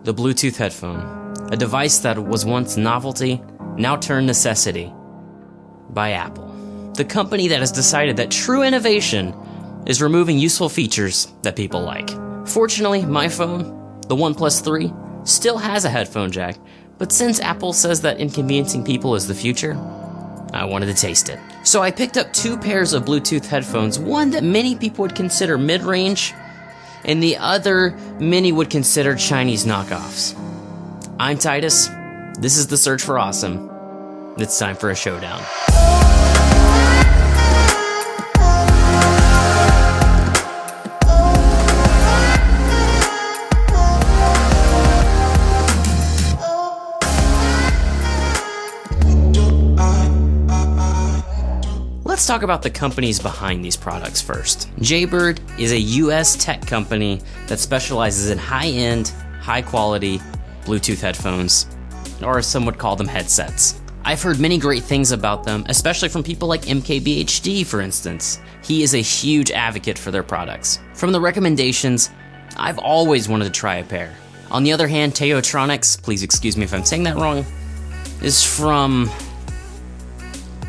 the Bluetooth headphone, a device that was once novelty, now turned necessity, by Apple. The company that has decided that true innovation is removing useful features that people like. Fortunately, my phone, the OnePlus 3, still has a headphone jack, but since Apple says that inconveniencing people is the future, I wanted to taste it. So I picked up 2 pairs of Bluetooth headphones, one that many people would consider mid-range, and the other many would consider Chinese knockoffs. I'm Titus, this is The Search for Awesome. It's time for a showdown. Let's talk about the companies behind these products first. Jaybird is a US tech company that specializes in high-end, high-quality Bluetooth headphones, or some would call them headsets. I've heard many great things about them, especially from people like MKBHD, for instance. He is a huge advocate for their products. From the recommendations, I've always wanted to try a pair. On the other hand, Taotronics, please excuse me if I'm saying that wrong, is from...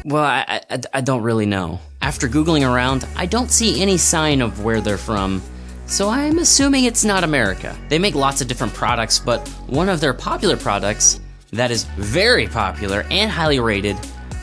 well, I don't really know. After Googling around, I don't see any sign of where they're from, so I'm assuming it's not America. They make lots of different products, but one of their popular products that is very popular and highly rated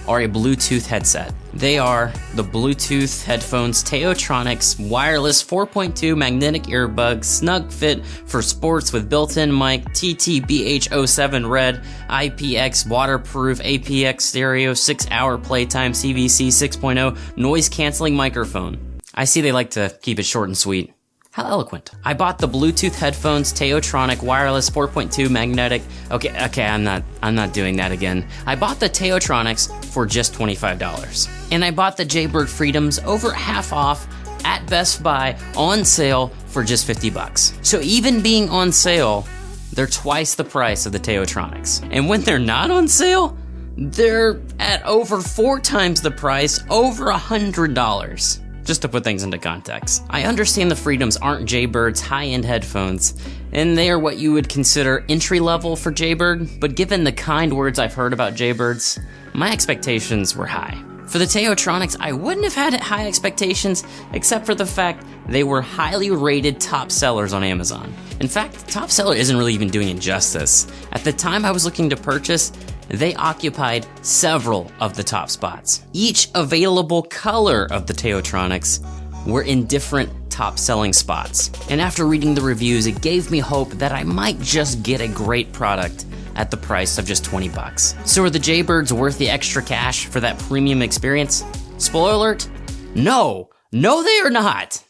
are a Bluetooth headset. They are the Bluetooth headphones Taotronics wireless 4.2 magnetic earbud snug fit for sports with built-in mic TT-BH07 red IPX waterproof APX stereo 6-hour playtime CVC 6.0 noise cancelling microphone. I see they like to keep it short and sweet. How eloquent. I bought the Bluetooth headphones Taotronic wireless 4.2 magnetic. Okay, I'm not doing that again. I bought the Taotronics for just $25. And I bought the Jaybird Freedoms over half off at Best Buy on sale for just $50. So even being on sale, they're twice the price of the Taotronics. And when they're not on sale, they're at over 4 times the price, over $100. Just to put things into context. I understand the Freedoms aren't Jaybird's high-end headphones, and they are what you would consider entry-level for Jaybird, but given the kind words I've heard about Jaybirds, my expectations were high. For the Taotronics, I wouldn't have had high expectations, except for the fact they were highly rated top sellers on Amazon. In fact, top seller isn't really even doing it justice. At the time I was looking to purchase, they occupied several of the top spots. Each available color of the Taotronics were in different top selling spots. And after reading the reviews, it gave me hope that I might just get a great product at the price of just $20. So are the Jaybirds worth the extra cash for that premium experience? Spoiler alert, no, they are not.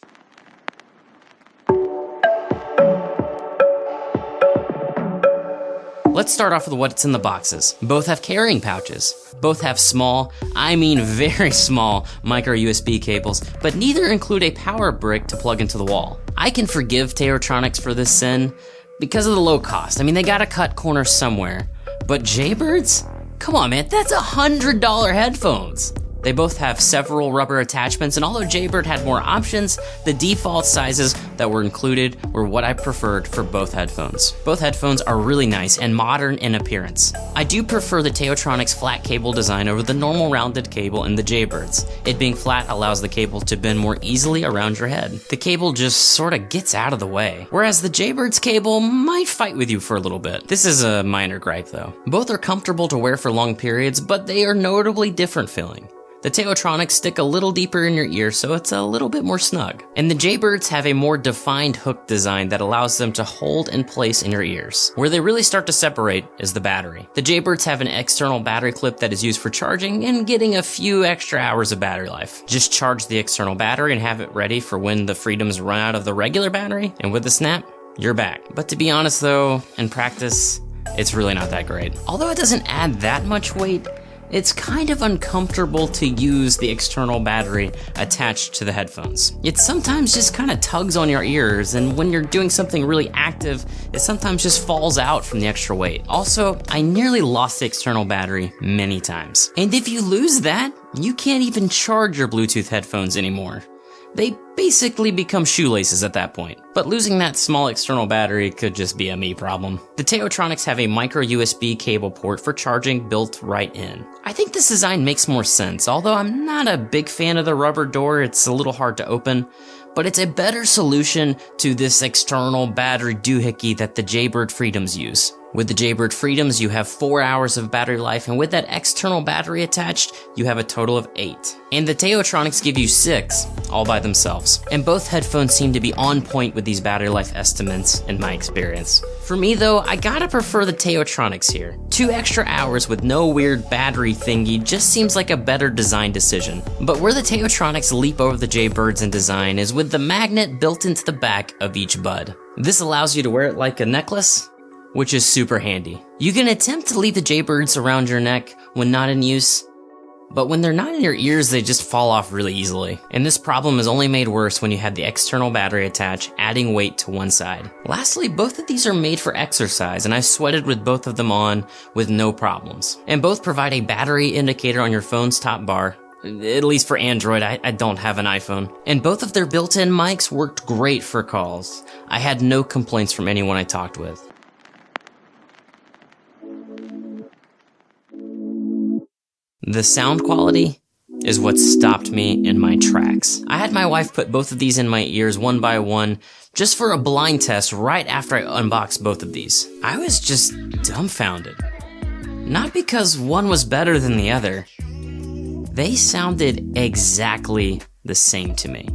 Let's start off with what's in the boxes. Both have carrying pouches. Both have small, I mean very small, micro USB cables, but neither include a power brick to plug into the wall. I can forgive Taotronics for this sin because of the low cost. I mean, they gotta cut corners somewhere. But Jaybirds? Come on, man, that's $100 headphones. They both have several rubber attachments, and although Jaybird had more options, the default sizes that were included were what I preferred for both headphones. Both headphones are really nice and modern in appearance. I do prefer the Taotronics flat cable design over the normal rounded cable in the Jaybirds. It being flat allows the cable to bend more easily around your head. The cable just sorta gets out of the way, whereas the Jaybirds cable might fight with you for a little bit. This is a minor gripe though. Both are comfortable to wear for long periods, but they are notably different feeling. The Taotronics stick a little deeper in your ear, so it's a little bit more snug. And the Jaybirds have a more defined hook design that allows them to hold in place in your ears. Where they really start to separate is the battery. The Jaybirds have an external battery clip that is used for charging and getting a few extra hours of battery life. Just charge the external battery and have it ready for when the Freedoms run out of the regular battery, and with the snap, you're back. But to be honest though, in practice, it's really not that great. Although it doesn't add that much weight, it's kind of uncomfortable to use the external battery attached to the headphones. It sometimes just kind of tugs on your ears, and when you're doing something really active, it sometimes just falls out from the extra weight. Also, I nearly lost the external battery many times. And if you lose that, you can't even charge your Bluetooth headphones anymore. they basically become shoelaces at that point. But losing that small external battery could just be a me problem. The Taotronics have a micro USB cable port for charging built right in. I think this design makes more sense, although I'm not a big fan of the rubber door, it's a little hard to open. But it's a better solution to this external battery doohickey that the Jaybird Freedoms use. With the Jaybird Freedoms, you have 4 hours of battery life, and with that external battery attached, you have a total of 8. And the Taotronics give you 6, all by themselves. And both headphones seem to be on point with these battery life estimates, in my experience. For me though, I gotta prefer the Taotronics here. 2 extra hours with no weird battery thingy just seems like a better design decision. But where the Taotronics leap over the Jaybirds in design is with the magnet built into the back of each bud. This allows you to wear it like a necklace, which is super handy. You can attempt to leave the Jaybirds around your neck when not in use, but when they're not in your ears, they just fall off really easily. And this problem is only made worse when you have the external battery attached, adding weight to one side. Lastly, both of these are made for exercise, and I've sweated with both of them on with no problems. And both provide a battery indicator on your phone's top bar. At least for Android, I don't have an iPhone. And both of their built-in mics worked great for calls. I had no complaints from anyone I talked with. The sound quality is what stopped me in my tracks. I had my wife put both of these in my ears one by one just for a blind test right after I unboxed both of these. I was just dumbfounded. Not because one was better than the other. They sounded exactly the same to me.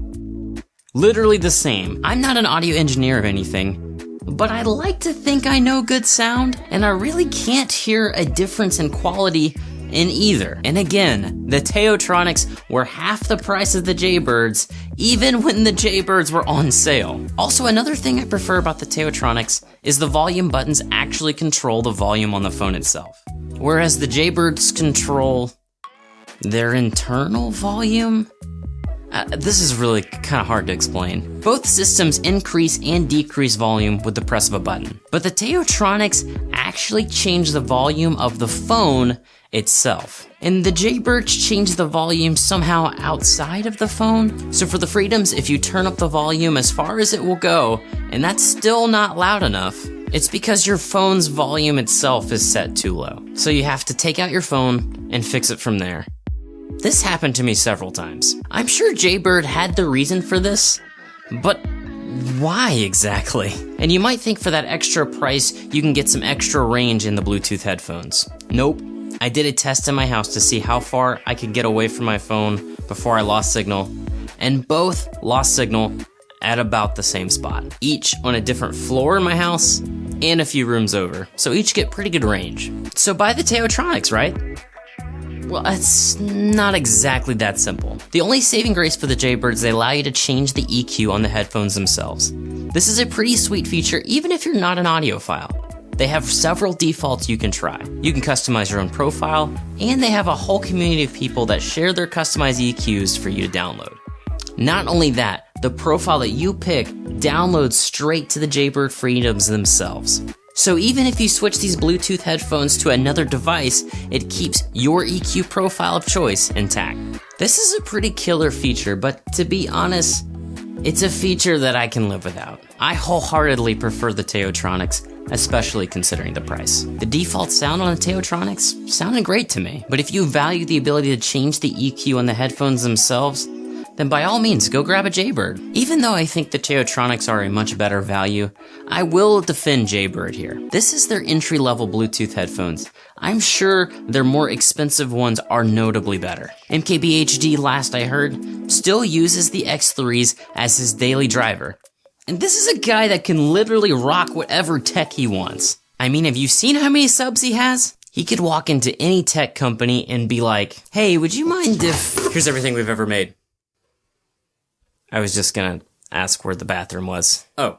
Literally the same. I'm not an audio engineer of anything, but I like to think I know good sound, and I really can't hear a difference in quality in either. And again, the Taotronics were half the price of the Jaybirds, even when the Jaybirds were on sale. Also, another thing I prefer about the Taotronics is the volume buttons actually control the volume on the phone itself, whereas the Jaybirds control their internal volume. This is really kind of hard to explain. Both systems increase and decrease volume with the press of a button, but the Taotronics actually change the volume of the phone itself. And the Jaybirds change the volume somehow outside of the phone. So for the Freedoms, if you turn up the volume as far as it will go, and that's still not loud enough, it's because your phone's volume itself is set too low. So you have to take out your phone and fix it from there. This happened to me several times. I'm sure Jaybird had the reason for this, but why exactly? And you might think for that extra price, you can get some extra range in the Bluetooth headphones. Nope. I did a test in my house to see how far I could get away from my phone before I lost signal, and both lost signal at about the same spot. Each on a different floor in my house and a few rooms over, so each get pretty good range. So buy the Taotronics, right? Well, it's not exactly that simple. The only saving grace for the Jaybirds, they allow you to change the EQ on the headphones themselves. This is a pretty sweet feature even if you're not an audiophile. They have several defaults you can try. You can customize your own profile, and they have a whole community of people that share their customized EQs for you to download. Not only that, the profile that you pick downloads straight to the Jaybird Freedoms themselves. So even if you switch these Bluetooth headphones to another device, it keeps your EQ profile of choice intact. This is a pretty killer feature, but to be honest, it's a feature that I can live without. I wholeheartedly prefer the Taotronics, especially considering the price. The default sound on the Taotronics sounded great to me, but if you value the ability to change the EQ on the headphones themselves, then by all means, go grab a Jaybird. Even though I think the Taotronics are a much better value, I will defend Jaybird here. This is their entry-level Bluetooth headphones. I'm sure their more expensive ones are notably better. MKBHD, last I heard, still uses the X3s as his daily driver. And this is a guy that can literally rock whatever tech he wants. I mean, have you seen how many subs he has? He could walk into any tech company and be like, hey, would you mind if... Here's everything we've ever made. I was just gonna ask where the bathroom was. Oh.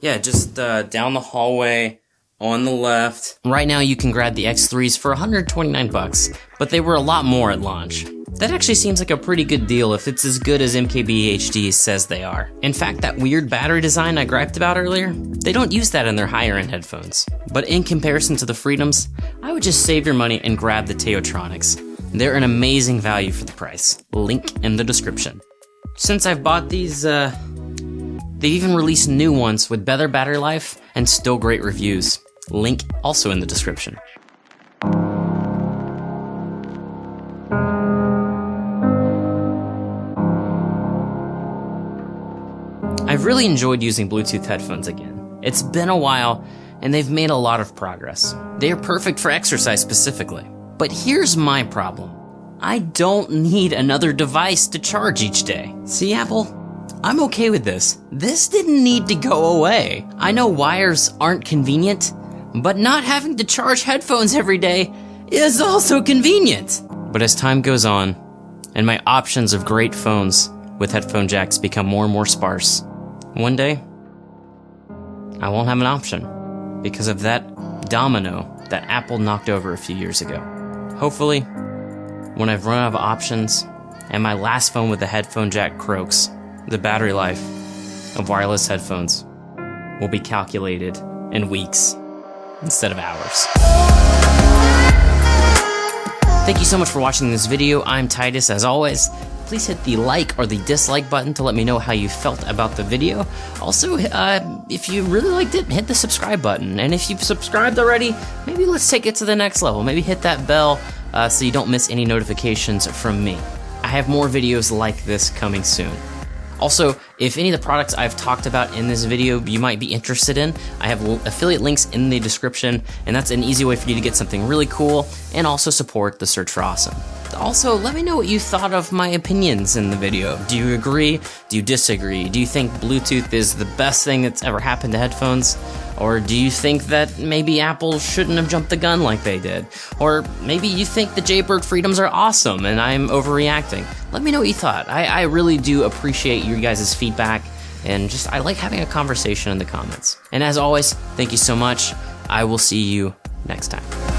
Yeah, just down the hallway, on the left. Right now you can grab the X3s for $129, but they were a lot more at launch. That actually seems like a pretty good deal if it's as good as MKBHD says they are. In fact, that weird battery design I griped about earlier, they don't use that in their higher end headphones. But in comparison to the Freedoms, I would just save your money and grab the Taotronics. They're an amazing value for the price. Link in the description. Since I've bought these, they've even released new ones with better battery life and still great reviews. Link also in the description. I've really enjoyed using Bluetooth headphones again. It's been a while, and they've made a lot of progress. They are perfect for exercise specifically. But here's my problem. I don't need another device to charge each day. See, Apple? I'm okay with this. This didn't need to go away. I know wires aren't convenient, but not having to charge headphones every day is also convenient. But as time goes on, and my options of great phones with headphone jacks become more and more sparse, one day, I won't have an option because of that domino that Apple knocked over a few years ago. Hopefully, when I've run out of options and my last phone with the headphone jack croaks, the battery life of wireless headphones will be calculated in weeks instead of hours. Thank you so much for watching this video. I'm Titus, as always. Please hit the like or the dislike button to let me know how you felt about the video. Also, if you really liked it, hit the subscribe button. And if you've subscribed already, maybe let's take it to the next level. Maybe hit that bell so you don't miss any notifications from me. I have more videos like this coming soon. Also, if any of the products I've talked about in this video you might be interested in, I have affiliate links in the description, and that's an easy way for you to get something really cool and also support the search for awesome. Also, let me know what you thought of my opinions in the video. Do you agree? Do you disagree? Do you think Bluetooth is the best thing that's ever happened to headphones? Or do you think that maybe Apple shouldn't have jumped the gun like they did? Or maybe you think the Jaybird Freedoms are awesome and I'm overreacting. Let me know what you thought. I really do appreciate your guys' feedback, and I like having a conversation in the comments. And as always, thank you so much. I will see you next time.